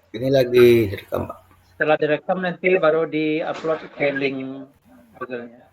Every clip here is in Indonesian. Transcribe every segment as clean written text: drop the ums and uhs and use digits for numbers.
Ini lagi direkam, Pak. Setelah direkam nanti baru di-upload ke link Google-nya.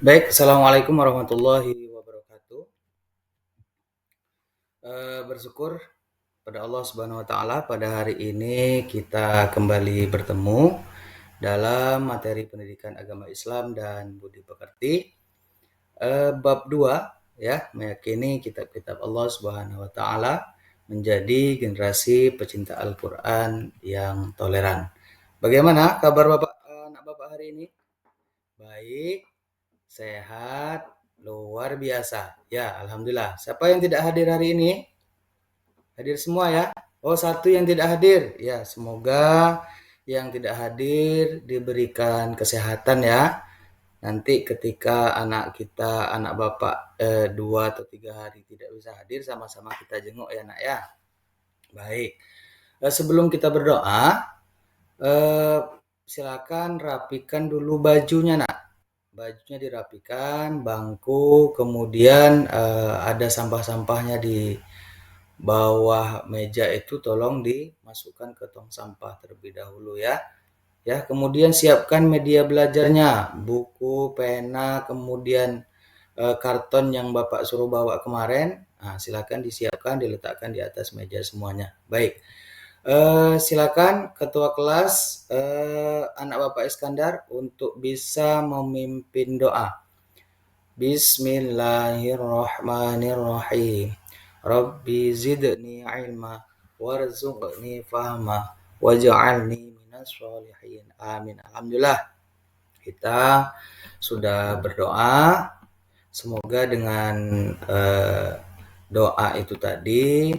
Baik, Assalamualaikum warahmatullahi wabarakatuh. Bersyukur pada Allah Subhanahu wa taala pada hari ini kita kembali bertemu dalam materi pendidikan agama Islam dan budi pekerti. Bab 2 ya, meyakini kitab-kitab Allah Subhanahu wa taala menjadi generasi pecinta Al-Qur'an yang toleran. Bagaimana kabar Bapak, anak Bapak hari ini? Baik, sehat, luar biasa. Ya, alhamdulillah. Siapa yang tidak hadir hari ini? Hadir semua ya? Oh, satu yang tidak hadir. Ya, semoga yang tidak hadir diberikan kesehatan ya. Nanti ketika anak kita, anak Bapak 2 atau 3 hari tidak bisa hadir, sama-sama kita jenguk ya nak ya. Baik. Sebelum kita berdoa, silakan rapikan dulu bajunya nak. Bajunya dirapikan, bangku, kemudian ada sampah-sampahnya di bawah meja itu tolong dimasukkan ke tong sampah terlebih dahulu ya. Ya, kemudian siapkan media belajarnya, buku, pena, kemudian karton yang Bapak suruh bawa kemarin. Nah, silakan disiapkan, diletakkan di atas meja semuanya. Baik. Silakan Ketua kelas anak Bapak Iskandar untuk bisa memimpin doa. Bismillahirrahmanirrahim. Rabbi zidni ilma warzuqni fahma waj'alni minas sholihin. Amin. Alhamdulillah kita sudah berdoa. Semoga dengan doa itu tadi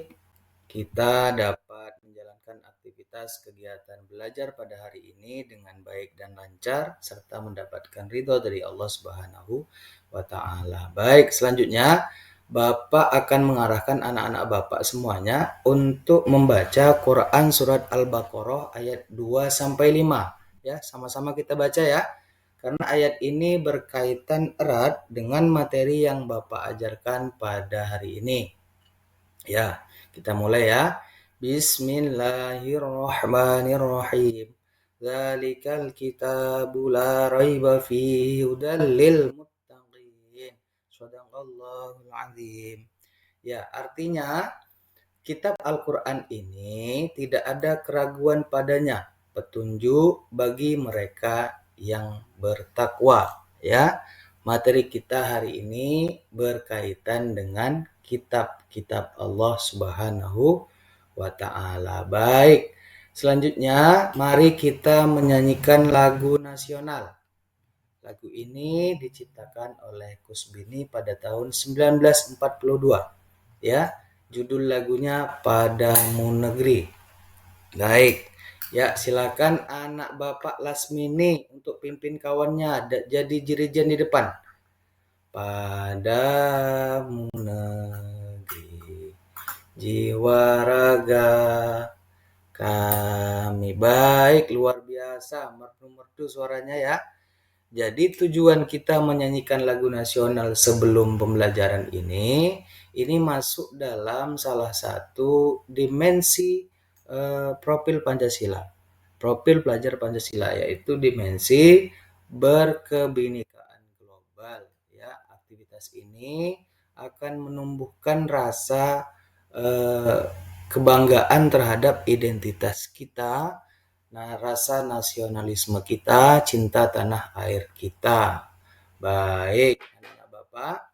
kita dapat menjalankan aktivitas kegiatan belajar pada hari ini dengan baik dan lancar serta mendapatkan ridho dari Allah Subhanahu wa taala. Baik, selanjutnya Bapak akan mengarahkan anak-anak Bapak semuanya untuk membaca Quran surat Al-Baqarah ayat 2 sampai 5. Ya, sama-sama kita baca ya. Karena ayat ini berkaitan erat dengan materi yang Bapak ajarkan pada hari ini. Ya, kita mulai ya. Bismillahirrahmanirrahim. Dzalikal kitabu la raiba fihi hudal lil muttaqin. Shadaqallahul azim. Ya, artinya kitab Al-Qur'an ini tidak ada keraguan padanya, petunjuk bagi mereka yang bertakwa, ya. Materi kita hari ini berkaitan dengan kitab-kitab Allah Subhanahu wa taala. Baik. Selanjutnya, mari kita menyanyikan lagu nasional. Lagu ini diciptakan oleh Kusbini pada tahun 1942. Ya, judul lagunya Padamu Negeri. Baik. Ya, silakan anak Bapak Lasmini untuk pimpin kawannya jadi jirigen di depan. Padamu negeri jiwa raga kami. Baik, luar biasa, merdu-merdu suaranya ya. Jadi tujuan kita menyanyikan lagu nasional sebelum pembelajaran ini masuk dalam salah satu dimensi profil Pancasila. Profil pelajar Pancasila yaitu dimensi berkebinekaan global. Ya, aktivitas ini akan menumbuhkan rasa kebanggaan terhadap identitas kita, rasa nasionalisme kita, cinta tanah air kita. Baik, anak Bapak.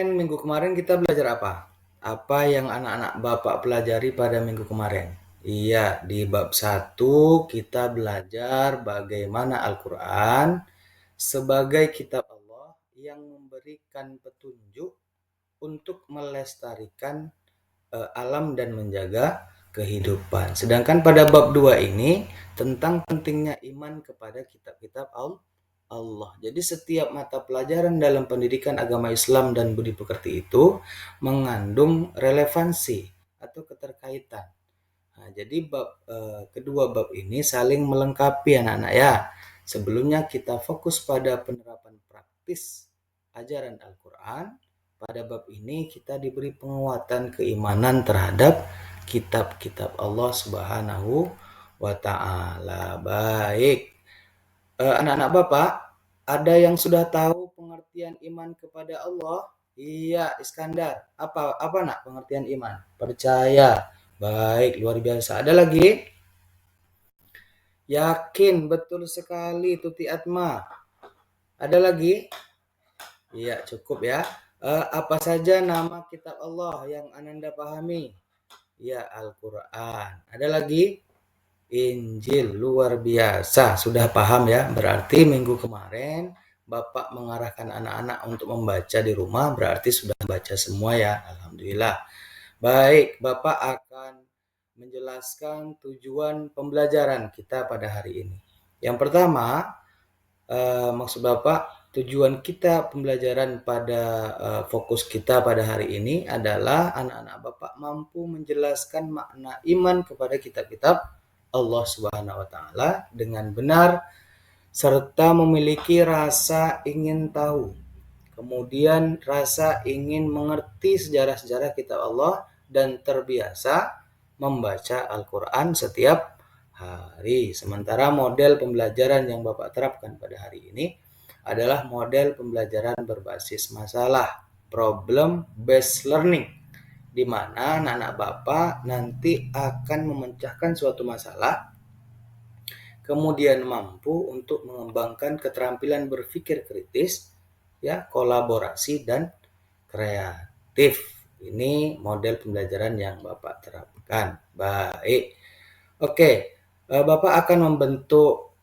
Minggu kemarin kita belajar apa? apa yang anak-anak Bapak pelajari pada minggu kemarin? Iya, di bab 1 kita belajar bagaimana Al-Quran sebagai kitab Allah yang memberikan petunjuk untuk melestarikan alam dan menjaga kehidupan. Sedangkan pada bab 2 ini tentang pentingnya iman kepada kitab-kitab Allah. Jadi setiap mata pelajaran dalam pendidikan agama Islam dan budi pekerti itu mengandung relevansi atau keterkaitan. Nah, jadi kedua bab ini saling melengkapi anak-anak ya. Sebelumnya kita fokus pada penerapan praktis ajaran Al-Quran. Pada bab ini kita diberi penguatan keimanan terhadap kitab-kitab Allah Subhanahu wa Ta'ala. Baik. Anak-anak Bapak, ada yang sudah tahu pengertian iman kepada Allah? Iya, Iskandar. Apa nak pengertian iman? Percaya. Baik, luar biasa. Ada lagi? Yakin, betul sekali Tuti Atma. Ada lagi? Iya, cukup ya. Apa saja nama kitab Allah yang Ananda pahami? Ya, Al-Quran. Ada lagi? Injil, luar biasa. Sudah paham ya? Berarti minggu kemarin Bapak mengarahkan anak-anak untuk membaca di rumah, berarti sudah baca semua ya. Alhamdulillah. Baik, Bapak akan menjelaskan tujuan pembelajaran kita pada hari ini. Yang pertama, maksud Bapak, tujuan kita pembelajaran pada fokus kita pada hari ini adalah anak-anak Bapak mampu menjelaskan makna iman kepada kitab-kitab Allah Subhanahu wa Ta'ala dengan benar serta memiliki rasa ingin tahu. Kemudian rasa ingin mengerti sejarah-sejarah kitab Allah dan terbiasa membaca Al-Quran setiap hari. Sementara model pembelajaran yang Bapak terapkan pada hari ini adalah model pembelajaran berbasis masalah, problem based learning, di mana anak-anak Bapak nanti akan memecahkan suatu masalah, kemudian mampu untuk mengembangkan keterampilan berpikir kritis, ya, kolaborasi dan kreatif. Ini model pembelajaran yang Bapak terapkan. Baik. Oke, Bapak akan membentuk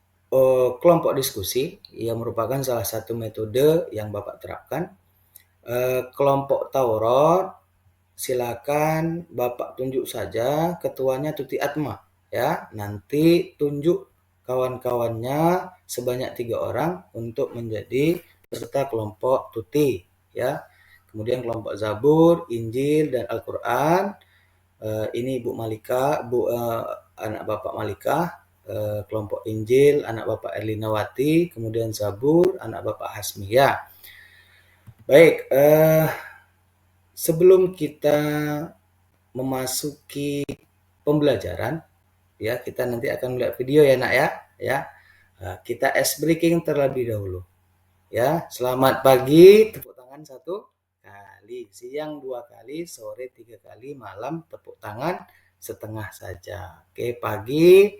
kelompok diskusi yang merupakan salah satu metode yang Bapak terapkan. Kelompok Taurat, silakan Bapak tunjuk saja ketuanya Tuti Atma ya. Nanti tunjuk kawan-kawannya sebanyak 3 orang untuk menjadi peserta kelompok Tuti ya. Kemudian kelompok Zabur, Injil dan Al-Quran. Ini Ibu Malika, anak Bapak Malika. Kelompok Injil anak Bapak Erlinawati, kemudian Zabur anak Bapak Hasmi ya. Baik, sebelum kita memasuki pembelajaran ya, kita nanti akan melihat video ya nak ya. Kita ice breaking terlebih dahulu ya. Selamat pagi, tepuk tangan 1 kali, siang 2 kali, sore 3 kali, malam tepuk tangan setengah saja. Oke, pagi,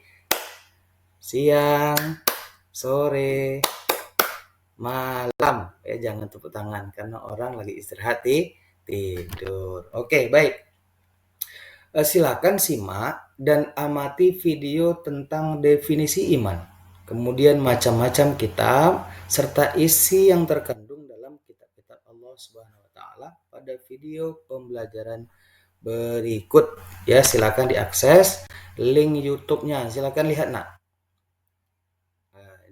siang, sore, malam. Jangan tepuk tangan karena orang lagi istirahat tidur. Oke, baik. Silakan simak dan amati video tentang definisi iman, kemudian macam-macam kitab serta isi yang terkandung dalam kitab-kitab Allah Subhanahu wa Ta'ala pada video pembelajaran berikut ya. Silakan diakses link YouTube-nya, silakan lihat nak.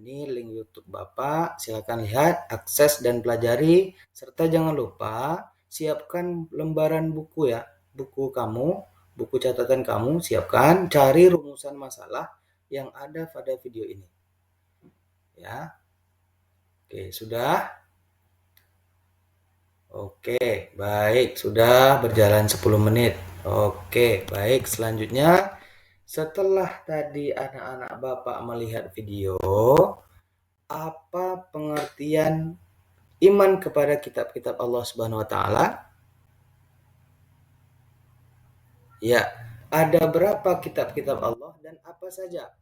Ini link YouTube Bapak, silakan lihat, akses dan pelajari, serta jangan lupa siapkan lembaran buku ya, buku kamu, buku catatan kamu, siapkan, cari rumusan masalah yang ada pada video ini. Ya. Oke, sudah? Oke, baik, sudah berjalan 10 menit. Oke, baik, selanjutnya setelah tadi anak-anak Bapak melihat video, apa pengertian iman kepada kitab-kitab Allah Subhanahu wa Ta'ala? Ya, ada berapa kitab-kitab Allah dan apa saja?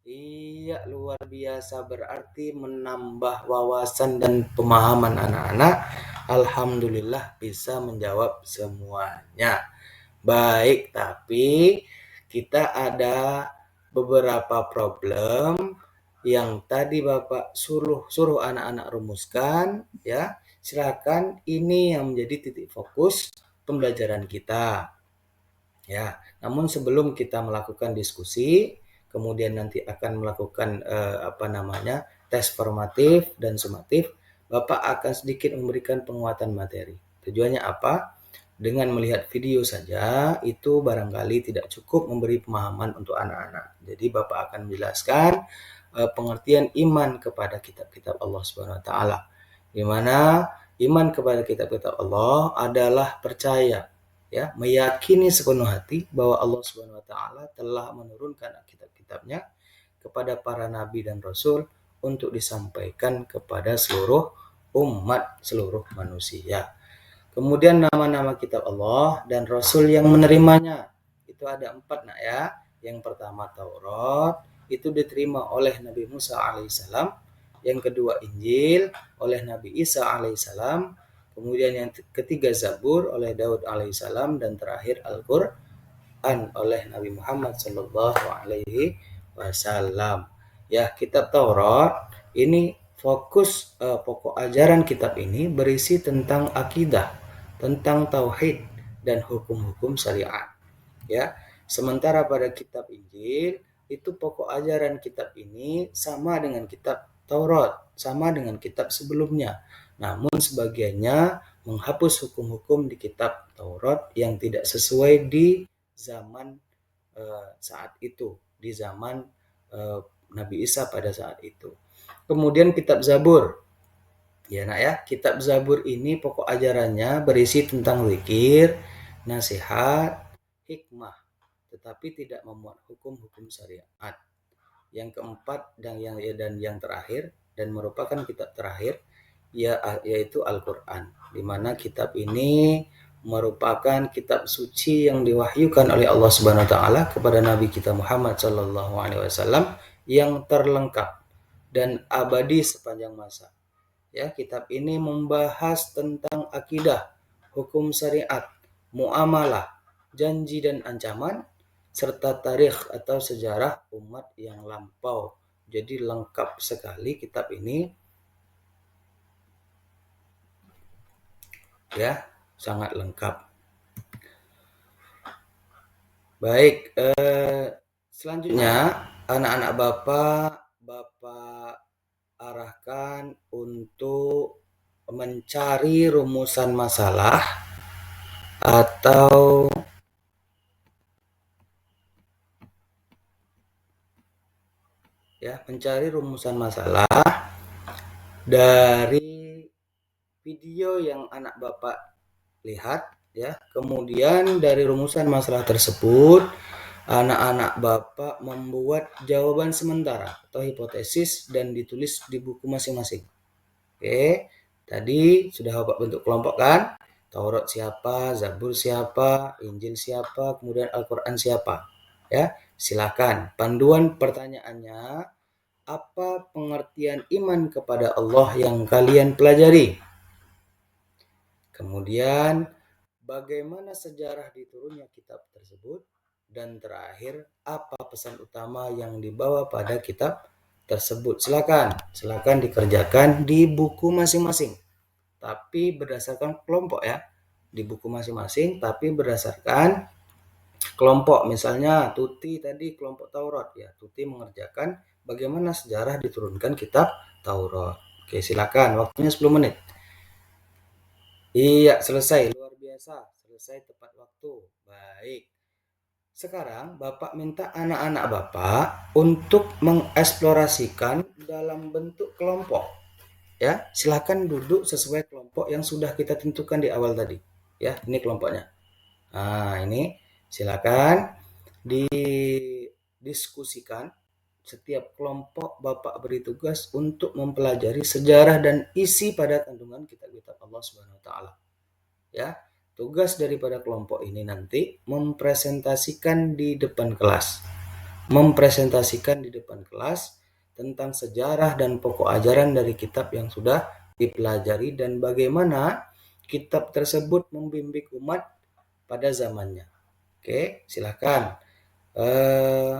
Iya, luar biasa, berarti menambah wawasan dan pemahaman anak-anak Alhamdulillah bisa menjawab semuanya. Baik, tapi kita ada beberapa problem yang tadi Bapak suruh anak-anak rumuskan, ya. Silakan, ini yang menjadi titik fokus pembelajaran kita. Ya, namun sebelum kita melakukan diskusi, kemudian nanti akan melakukan tes formatif dan sumatif, Bapak akan sedikit memberikan penguatan materi. Tujuannya apa? Dengan melihat video saja itu barangkali tidak cukup memberi pemahaman untuk anak-anak. Jadi Bapak akan menjelaskan pengertian iman kepada kitab-kitab Allah Subhanahu wa taala. Di mana iman kepada kitab-kitab Allah adalah percaya, ya, meyakini sepenuh hati bahwa Allah Subhanahu wa taala telah menurunkan kitab-kitabnya kepada para nabi dan rasul untuk disampaikan kepada seluruh umat, seluruh manusia. Kemudian nama-nama kitab Allah dan Rasul yang menerimanya. Itu ada 4, nak ya. Yang pertama Taurat, itu diterima oleh Nabi Musa alaihissalam. Yang kedua Injil oleh Nabi Isa alaihissalam. Kemudian yang ketiga Zabur oleh Daud alaihissalam. Dan terakhir Al-Quran oleh Nabi Muhammad sallallahu alaihi wasallam. Ya, kitab Taurat ini fokus pokok ajaran kitab ini berisi tentang akidah, tentang tauhid dan hukum-hukum syariat, ya. Sementara pada kitab Injil itu pokok ajaran kitab ini sama dengan kitab Taurat, sama dengan kitab sebelumnya. Namun sebagiannya menghapus hukum-hukum di kitab Taurat yang tidak sesuai di zaman saat itu, di zaman Nabi Isa pada saat itu. Kemudian kitab Zabur. Ya, nak ya, kitab Zabur ini pokok ajarannya berisi tentang zikir, nasihat, hikmah, tetapi tidak memuat hukum-hukum syariat. Yang keempat dan yang terakhir dan merupakan kitab terakhir yaitu Al-Quran, di mana kitab ini merupakan kitab suci yang diwahyukan oleh Allah Subhanahu wa taala kepada Nabi kita Muhammad sallallahu alaihi wasallam yang terlengkap dan abadi sepanjang masa. Ya, kitab ini membahas tentang akidah, hukum syariat, muamalah, janji dan ancaman, serta tarikh atau sejarah umat yang lampau. Jadi lengkap sekali kitab ini. Ya, sangat lengkap. Baik, selanjutnya anak-anak Bapak arahkan untuk mencari rumusan masalah atau mencari rumusan masalah dari video yang anak Bapak lihat, ya. Kemudian dari rumusan masalah tersebut anak-anak Bapak membuat jawaban sementara atau hipotesis dan ditulis di buku masing-masing. Oke, tadi sudah Bapak bentuk kelompok kan? Taurat siapa, Zabur siapa, Injil siapa, kemudian Al-Quran siapa. Ya, silakan. Panduan pertanyaannya, apa pengertian iman kepada Allah yang kalian pelajari? Kemudian, bagaimana sejarah diturunnya kitab tersebut? Dan terakhir, apa pesan utama yang dibawa pada kitab tersebut? Silakan dikerjakan di buku masing-masing. Tapi berdasarkan kelompok, ya. Di buku masing-masing, tapi berdasarkan kelompok. Misalnya Tuti tadi kelompok Taurat, ya. Tuti mengerjakan bagaimana sejarah diturunkan kitab Taurat. Oke, silakan. Waktunya 10 menit. Iya, selesai. Luar biasa. Selesai tepat waktu. Baik. Sekarang Bapak minta anak-anak Bapak untuk mengeksplorasikan dalam bentuk kelompok. Ya, silakan duduk sesuai kelompok yang sudah kita tentukan di awal tadi. Ya, ini kelompoknya. Nah, ini silakan didiskusikan. Setiap kelompok Bapak beri tugas untuk mempelajari sejarah dan isi pada kandungan kitab-kitab Allah Subhanahu wa taala. Ya. Tugas daripada kelompok ini nanti mempresentasikan di depan kelas. Tentang sejarah dan pokok ajaran dari kitab yang sudah dipelajari dan bagaimana kitab tersebut membimbing umat pada zamannya. Oke, silakan.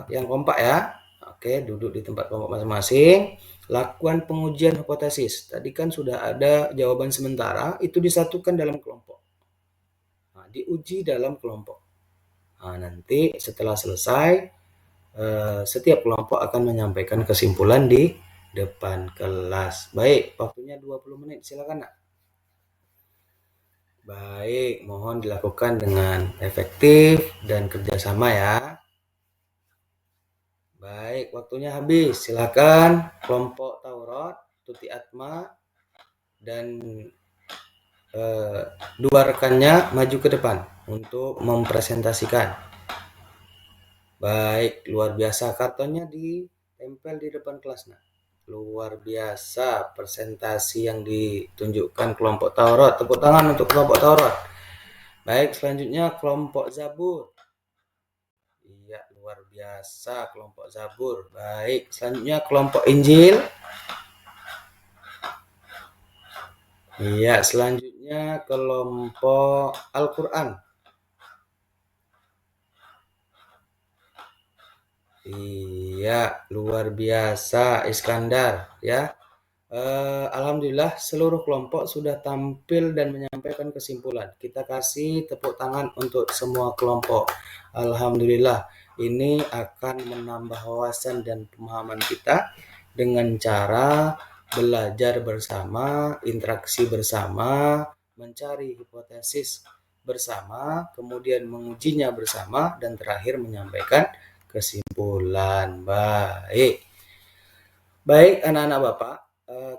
Yang kompak ya. Oke, duduk di tempat kelompok masing-masing. Lakukan pengujian hipotesis. Tadi kan sudah ada jawaban sementara, itu disatukan dalam kelompok. Nah, diuji dalam kelompok. Nah, nanti setelah selesai, setiap kelompok akan menyampaikan kesimpulan di depan kelas. Baik, waktunya 20 menit. Silakan, Nak. Baik, mohon dilakukan dengan efektif dan kerjasama ya. Baik, waktunya habis. Silakan kelompok Taurat, Tuti Atma, dan dua rekannya maju ke depan untuk mempresentasikan. Baik, luar biasa. Kartonnya ditempel di depan kelas. Nah, luar biasa presentasi yang ditunjukkan kelompok Taurat. Tepuk tangan untuk kelompok Taurat. Baik, selanjutnya kelompok Zabur. Iya, luar biasa kelompok Zabur. Baik, selanjutnya kelompok Injil. Iya, selanjutnya kelompok Al-Quran. Iya, luar biasa Iskandar ya. Alhamdulillah seluruh kelompok sudah tampil dan menyampaikan kesimpulan. Kita kasih tepuk tangan untuk semua kelompok. Alhamdulillah, ini akan menambah wawasan dan pemahaman kita dengan cara belajar bersama, interaksi bersama, mencari hipotesis bersama, kemudian mengujinya bersama, dan terakhir menyampaikan kesimpulan. Baik anak-anak Bapak,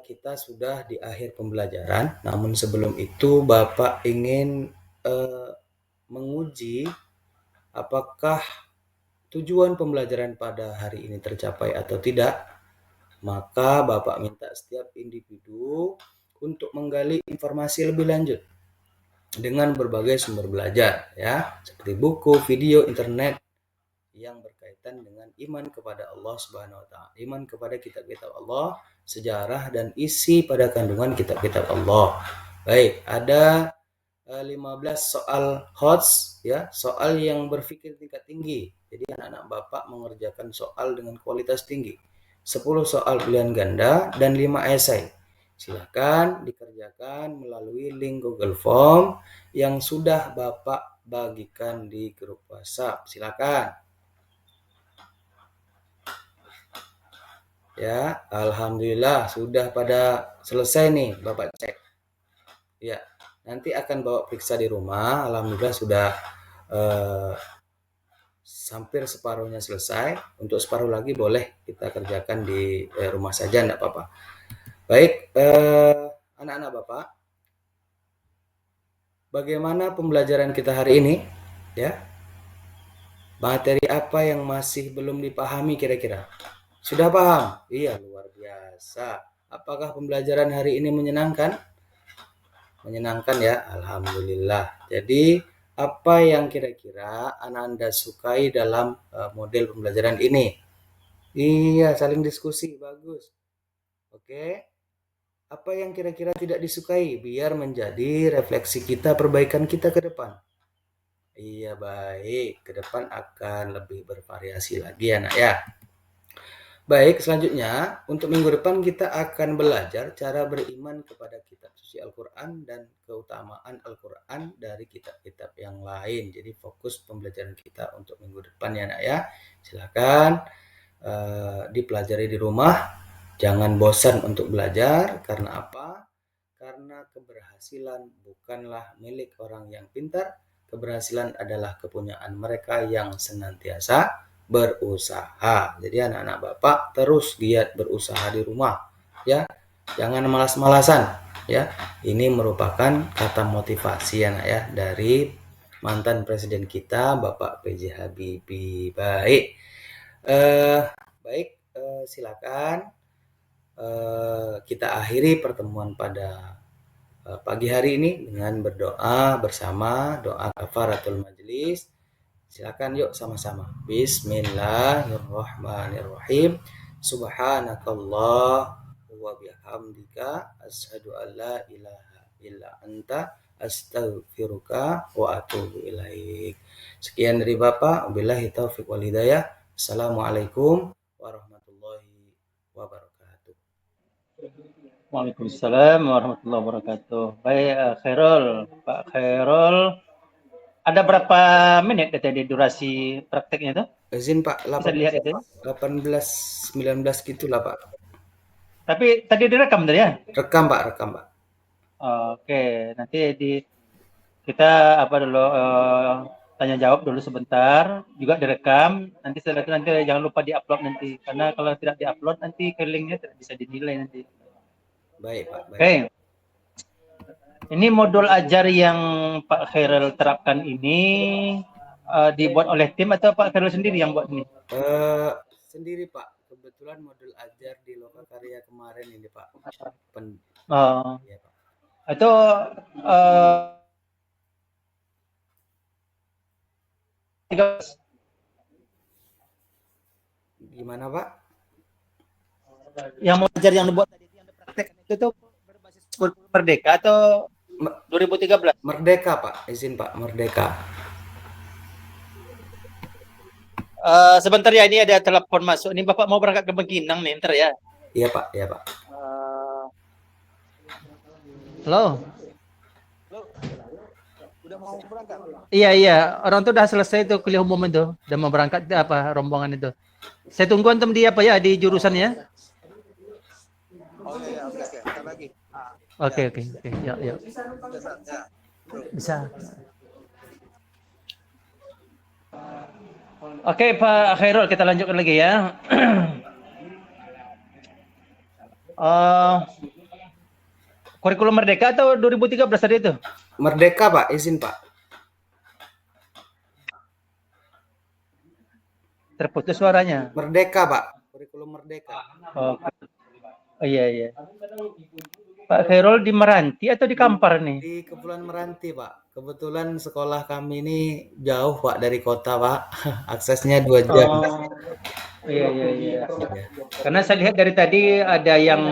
kita sudah di akhir pembelajaran. Namun sebelum itu Bapak ingin menguji apakah tujuan pembelajaran pada hari ini tercapai atau tidak. Maka Bapak minta setiap individu untuk menggali informasi lebih lanjut dengan berbagai sumber belajar ya, seperti buku, video, internet yang berkaitan dengan iman kepada Allah Subhanahu wa taala, iman kepada kitab-kitab Allah, sejarah dan isi pada kandungan kitab-kitab Allah. Baik, ada 15 soal HOTS ya, soal yang berpikir tingkat tinggi. Jadi anak-anak Bapak mengerjakan soal dengan kualitas tinggi. 10 soal pilihan ganda dan 5 esai. Silakan dikerjakan melalui link Google Form yang sudah Bapak bagikan di grup WhatsApp. Silakan. Ya, alhamdulillah sudah pada selesai nih, Bapak cek. Ya, nanti akan bawa periksa di rumah. Alhamdulillah sudah hampir separuhnya selesai. Untuk separuh lagi boleh kita kerjakan di rumah saja, enggak apa-apa. Baik, anak-anak Bapak, bagaimana pembelajaran kita hari ini? Ya, materi apa yang masih belum dipahami kira-kira? Sudah paham? Iya, luar biasa. Apakah pembelajaran hari ini menyenangkan? Menyenangkan ya, alhamdulillah. Jadi, apa yang kira-kira Anda sukai dalam model pembelajaran ini? Iya, saling diskusi, bagus. Oke. Apa yang kira-kira tidak disukai? Biar menjadi refleksi kita, perbaikan kita ke depan. Iya, baik. Ke depan akan lebih bervariasi lagi anak ya. Baik, selanjutnya untuk minggu depan kita akan belajar cara beriman kepada kitab suci Al-Quran dan keutamaan Al-Quran dari kitab-kitab yang lain. Jadi fokus pembelajaran kita untuk minggu depan ya nak ya. Silakan dipelajari di rumah. Jangan bosan untuk belajar. Karena apa? Karena keberhasilan bukanlah milik orang yang pintar. Keberhasilan adalah kepunyaan mereka yang senantiasa berusaha. Jadi anak-anak Bapak terus giat berusaha di rumah ya. Jangan malas-malasan ya. Ini merupakan kata motivasi anak ya dari mantan presiden kita Bapak PJ Habibie. Baik. Silakan kita akhiri pertemuan pada pagi hari ini dengan berdoa bersama, doa kafaratul majelis. Silakan yuk sama-sama. Bismillahirrahmanirrahim. Subhanakallah wa bihamdika asyhadu an la ilaha illa anta astaghfiruka wa atubu ilaik. Sekian dari Bapak, wabillahi taufiq wal hidayah. Assalamualaikum warahmatullahi wabarakatuh. Waalaikumsalam warahmatullahi wabarakatuh. Baik, Khairul, Pak Khairul, ada berapa menit tadi durasi prakteknya tuh? Izin Pak, Bisa dilihat itu. 18, 19 gitulah Pak. Tapi tadi direkam tadi ya? Rekam Pak, rekam Pak. Oke, nanti kita apa dulu tanya jawab dulu sebentar, juga direkam. Nanti setelah itu nanti jangan lupa diupload nanti, karena kalau tidak diupload nanti linknya tidak bisa dinilai nanti. Baik Pak, baik. Oke. Ini modul ajar yang Pak Khairul terapkan ini dibuat oleh tim atau Pak Khairul sendiri yang buat ini? Sendiri Pak. Kebetulan modul ajar di Lokakarya kemarin ini Pak. Ya, Pak. Itu gimana Pak? Yang mau ajar yang dibuat tadi yang praktek itu tuh berbasis Merdeka atau 2013? Merdeka Pak, izin Pak, Merdeka. Sebentar ya, ini ada telepon masuk. Ini Bapak mau berangkat ke Bengkinang nih, ntar ya. Iya Pak, iya Pak. Halo. Udah mau berangkat? Iya. Orang tuh udah selesai tuh kuliah umum itu, udah mau berangkat apa rombongan itu. Saya tunggu antum di apa ya di jurusannya. Oh iya, oke. Ntar lagi. Oke. Ya. Bisa. Oke, Pak Khairul, kita lanjutkan lagi ya. Kurikulum Merdeka atau 2013 tadi itu? Merdeka Pak, izin Pak. Terputus suaranya. Merdeka Pak, kurikulum Merdeka. Oh iya. Pak Khairul di Meranti atau di Kampar nih? Di Kepulauan Meranti Pak. Kebetulan sekolah kami ini jauh Pak dari kota Pak. Aksesnya 2 jam. Iya. Karena saya lihat dari tadi ada yang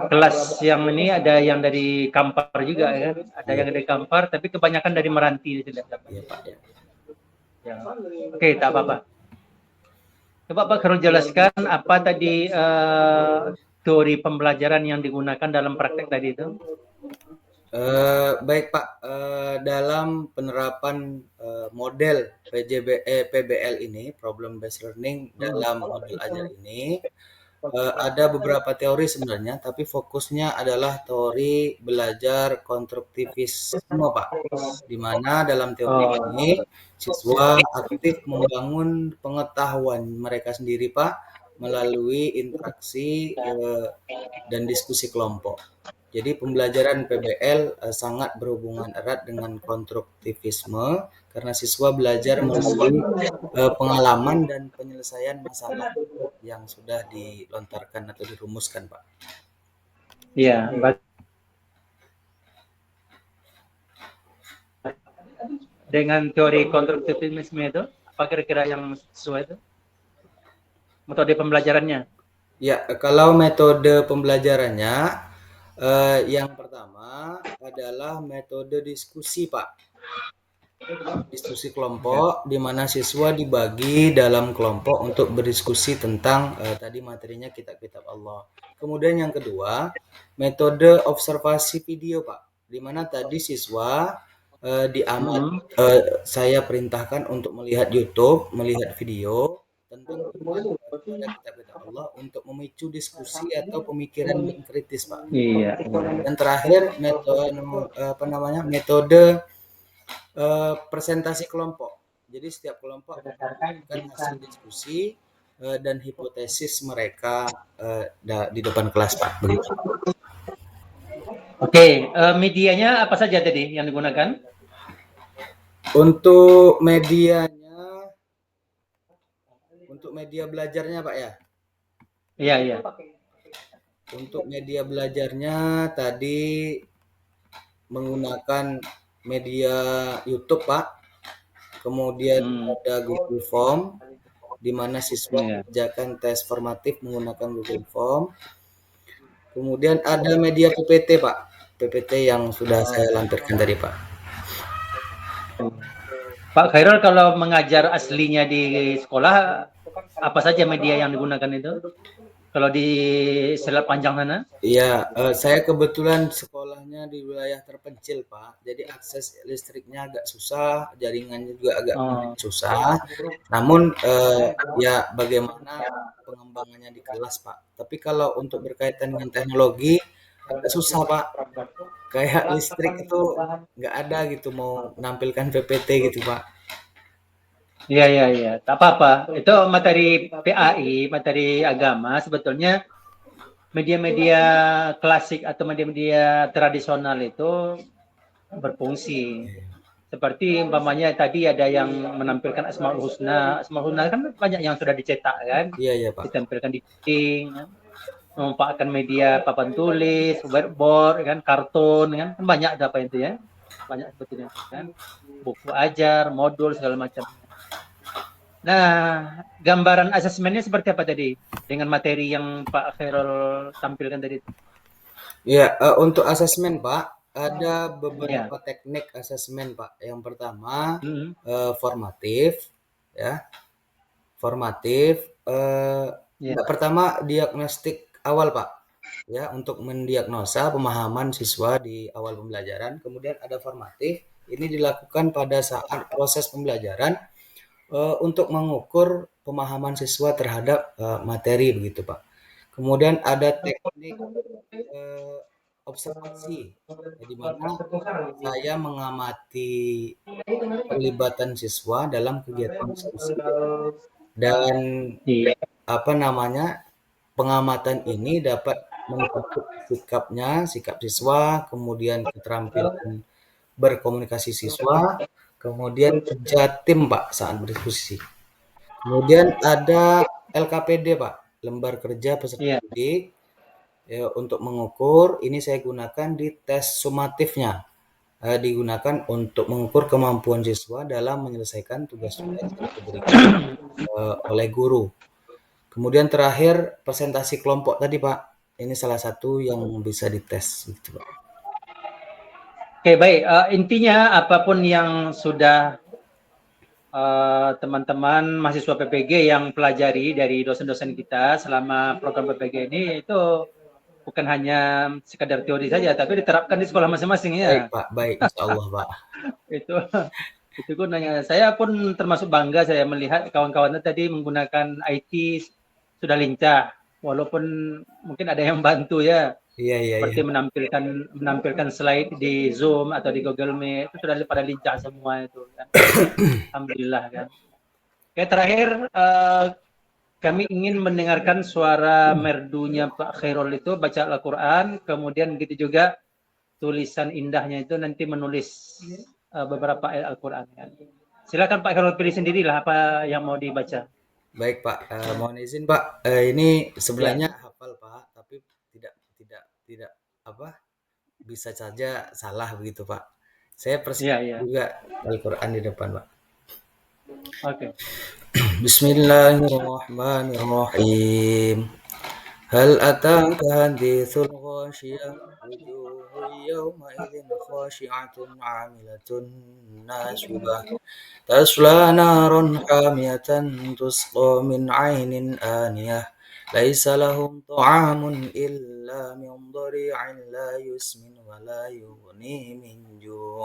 kelas yang ini, ada yang dari Kampar juga ya. Ada yang dari Kampar, tapi kebanyakan dari Meranti. Iya Pak ya. Oke, tak apa-apa. Coba Pak Khairul jelaskan apa tadi teori pembelajaran yang digunakan dalam praktek tadi itu. Baik Pak, dalam penerapan model PBL ini, Problem Based Learning dalam model ajar ini, ada beberapa teori sebenarnya, tapi fokusnya adalah teori belajar konstruktivisme Pak, di mana dalam teori ini siswa aktif membangun pengetahuan mereka sendiri Pak, melalui interaksi dan diskusi kelompok. Jadi pembelajaran PBL sangat berhubungan erat dengan konstruktivisme karena siswa belajar melalui pengalaman dan penyelesaian masalah yang sudah dilontarkan atau dirumuskan, Pak. Iya. Dengan teori konstruktivisme itu, apa kira-kira yang sesuai itu? Metode pembelajarannya? Ya, kalau metode pembelajarannya yang pertama adalah metode diskusi, Pak. Diskusi kelompok di mana siswa dibagi dalam kelompok untuk berdiskusi tentang tadi materinya kitab-kitab Allah. Kemudian yang kedua, metode observasi video, Pak. Di mana tadi siswa saya perintahkan untuk melihat YouTube, melihat video tentang kitab-kitab Allah untuk memicu diskusi atau pemikiran yang kritis, Pak. Iya. Dan terakhir metode presentasi kelompok. Jadi setiap kelompok memberikan hasil diskusi dan hipotesis mereka di depan kelas, Pak. Begitu. Oke, medianya apa saja tadi yang digunakan? Untuk media belajarnya, Pak ya? Iya. Untuk media belajarnya tadi menggunakan media YouTube, Pak. Kemudian ada Google Form, di mana siswa mengerjakan tes formatif menggunakan Google Form. Kemudian ada media PPT, Pak. PPT yang sudah saya lampirkan tadi, Pak. Pak Khairul, kalau mengajar aslinya di sekolah, apa saja media yang digunakan itu? Kalau di Selat Panjang sana? Iya, saya kebetulan sekolahnya di wilayah terpencil, Pak. Jadi akses listriknya agak susah, jaringannya juga agak susah. Namun, ya bagaimana pengembangannya di kelas, Pak. Tapi kalau untuk berkaitan dengan teknologi, agak susah, Pak. Kayak listrik itu nggak ada gitu, mau menampilkan PPT gitu, Pak. Iya. Tak apa-apa. Itu materi PAI, materi agama, sebetulnya media-media klasik atau media-media tradisional itu berfungsi. Seperti umpamanya tadi ada yang menampilkan Asmaul Husna. Asmaul Husna kan banyak yang sudah dicetak kan, Iya, Pak. ditampilkan di dinding, kan? Memanfaatkan media papan tulis, whiteboard, kan, kartun, kan, banyak ada apa itu ya, banyak sebetulnya kan, buku ajar, modul segala macam. Nah, gambaran asesmennya seperti apa tadi dengan materi yang Pak Khairul tampilkan tadi? Ya, untuk asesmen, Pak, ada beberapa teknik asesmen, Pak. Yang pertama, formatif, ya. Formatif, pertama diagnostik awal, Pak. Ya, untuk mendiagnosa pemahaman siswa di awal pembelajaran. Kemudian ada formatif, ini dilakukan pada saat proses pembelajaran untuk mengukur pemahaman siswa terhadap materi begitu, Pak. Kemudian ada teknik observasi, di mana saya mengamati pelibatan siswa dalam kegiatan diskusi dan pengamatan ini dapat mencakup sikap siswa, kemudian keterampilan berkomunikasi siswa, kemudian kerja tim, Pak, saat berdiskusi. Kemudian ada LKPD, Pak, lembar kerja peserta didik. Ya, untuk mengukur ini saya gunakan di tes sumatifnya. Digunakan untuk mengukur kemampuan siswa dalam menyelesaikan tugas-tugas yang diberikan oleh guru. Kemudian terakhir presentasi kelompok tadi, Pak. Ini salah satu yang bisa dites gitu, Pak. Oke, baik. Intinya apapun yang sudah teman-teman mahasiswa PPG yang pelajari dari dosen-dosen kita selama program PPG ini itu bukan hanya sekadar teori saja, tapi diterapkan di sekolah masing-masing ya. Baik, Pak. Baik, insya Allah, Pak. itu gunanya. Saya pun termasuk bangga saya melihat kawan-kawannya tadi menggunakan IT sudah lincah, walaupun mungkin ada yang bantu ya. Iya. Seperti menampilkan slide di Zoom atau di Google Meet itu sudah pada lincah semua itu kan. Alhamdulillah kan. Oke, terakhir kami ingin mendengarkan suara merdunya Pak Khairul itu baca Al-Quran, kemudian begitu juga tulisan indahnya itu nanti menulis beberapa ayat Al-Quran kan. Silakan Pak Khairul pilih sendirilah apa yang mau dibaca. Baik, Pak. Mohon izin, Pak. Ini sebenarnya hafal, Pak, tapi tidak bisa saja salah begitu, Pak. Saya persiapkan juga Al-Quran di depan, Pak. Oke. Bismillahirrahmanirrahim. Hal ataka hadithul ghashiyah wujuhun yawma idzin khashi'atun 'amilatun nasibah tasla naran hamiyatan tusqa min 'ainin aniyah laisa lahum ta'amun illa min dhari'in la yusmin wa la yughni min ju'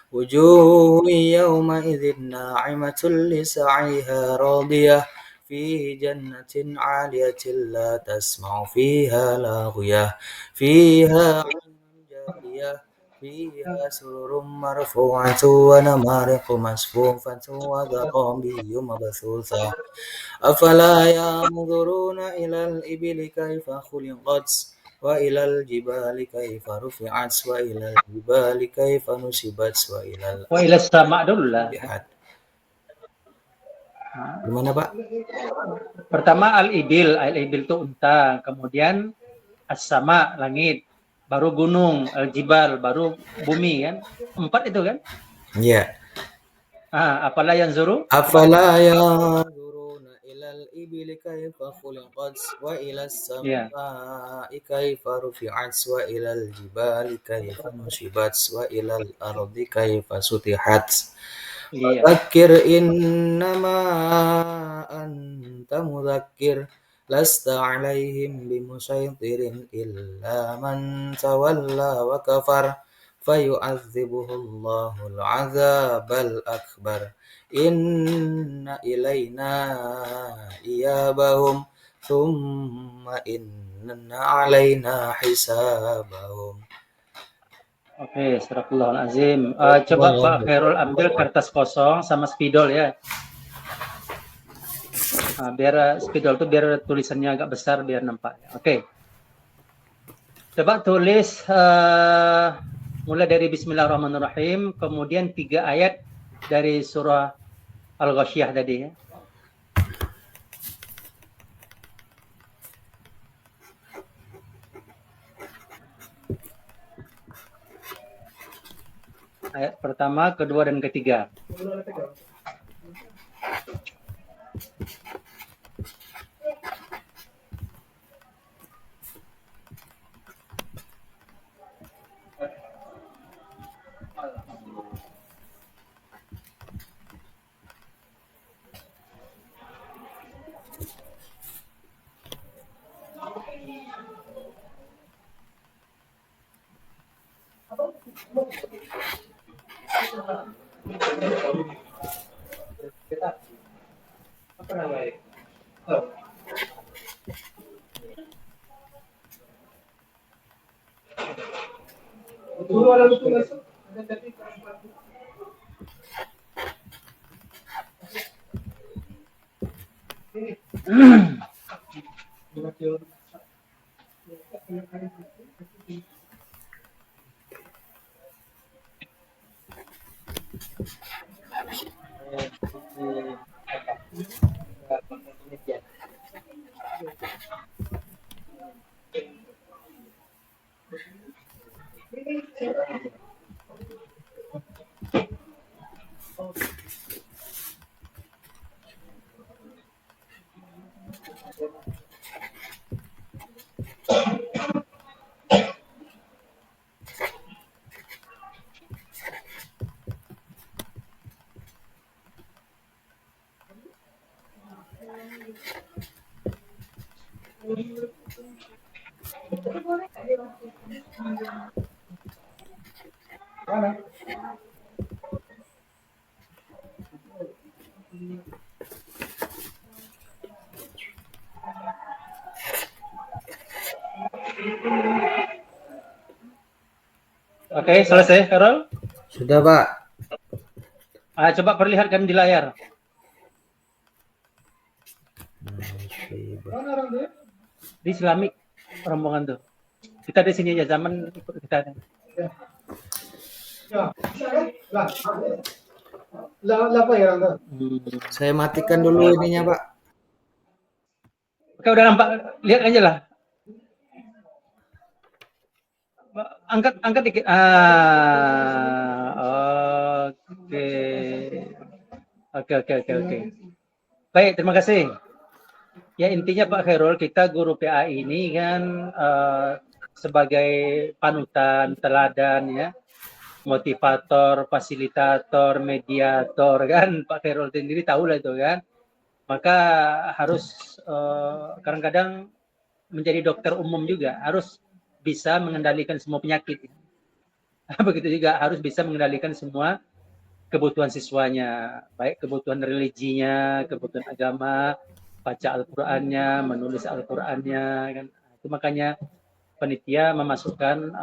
wujuhun yawma idzin na'imatun li sa'iha radiyah في جنة عالية لا تسمع فيها لاغية فيها عين جارية فيها سرر مرفوعة ونمارق مصفوفة وزرابي مبثوثة أفلا ينظرون إلى الإبل كيف خلقت وإلى الجبال كيف رفعت وإلى الجبال كيف نصبت وإلى السماء dulu lah. Gimana, Pak? Pertama al-ibil itu unta, kemudian as-sama langit, baru gunung, al-jibal baru bumi kan. 4 itu kan? Iya. Afala yanzuruna ilal ibil ibili kaifa khuliqat wa ila Ya. as-samaa'i kaifa rufi'at wa ila al-jibali kaifa nusibat wa ila al-ardi kaifa sutihat. Iya. Fadzakir innama anta mudzakkir lasta 'alaihim bimusaytirin illa man tawalla wa kafar fayu'adzibuhullahul 'adzabal akbar inna ilaina iyabahum thumma inna 'alaina hisabahum. Oke, astagfirullahaladzim. Azim. Coba Pak Khairul ambil kertas kosong sama spidol ya. Biar spidol itu biar tulisannya agak besar biar nampak. Oke. Coba tulis mulai dari Bismillahirrahmanirrahim, kemudian 3 ayat dari surah Al-Ghasyiyah tadi ya. Ayat pertama, kedua, dan ketiga. Oke, selesai, Karol? Sudah, Pak. Coba perlihatkan di layar. Di Islamik rombongan tuh. Kita di sini aja, zaman ikut kita. Saya matikan dulu ininya, Pak. Oke, udah nampak. Lihat aja lah. Angkat dikit. Oke. Baik, terima kasih. Ya, intinya Pak Khairul, kita guru PA ini kan sebagai panutan, teladan ya, motivator, fasilitator, mediator kan, Pak Khairul sendiri tahu lah itu kan. Maka harus kadang-kadang menjadi dokter umum juga, harus bisa mengendalikan semua penyakit. Begitu juga harus bisa mengendalikan semua kebutuhan siswanya, baik kebutuhan religinya, kebutuhan agama, baca Al-Qur'annya, menulis Al-Qur'annya kan. Itu makanya panitia memasukkan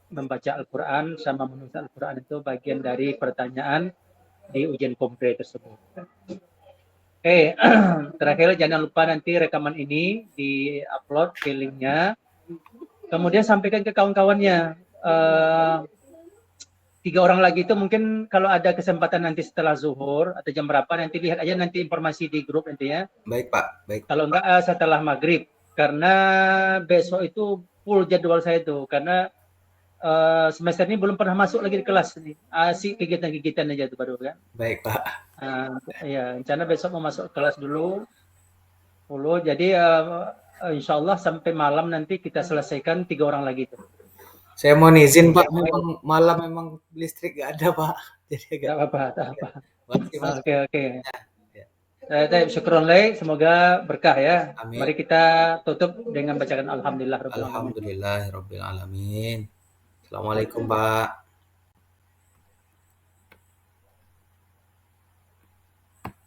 membaca Al-Qur'an sama menulis Al-Qur'an itu bagian dari pertanyaan di ujian kompre tersebut. Oke, terakhir jangan lupa nanti rekaman ini di-upload ke linknya. Kemudian sampaikan ke kawan-kawannya. 3 orang lagi itu mungkin kalau ada kesempatan nanti setelah zuhur atau jam berapa nanti lihat aja nanti informasi di grup nanti ya. Baik, Pak. Baik. Kalau enggak setelah maghrib, karena besok itu full jadwal saya itu karena semester ini belum pernah masuk lagi di kelas nih. Asik kegiatan-kegiatan aja tuh baru kan. Baik, Pak. Ya, rencana besok mau masuk kelas dulu. 10. Jadi insya Allah sampai malam nanti kita selesaikan 3 orang lagi tuh. Saya mau izin Pak, Oke. memang malam memang listrik nggak ada Pak. Jadi agak Tidak apa-apa, tidak apa. makasih Mas. Oke, oke. Ya. Syukron leh, semoga berkah ya. Amin. Mari kita tutup dengan bacakan Alhamdulillah Rabbil Alamin. Alhamdulillahirabbil alamin. Assalamualaikum Pak.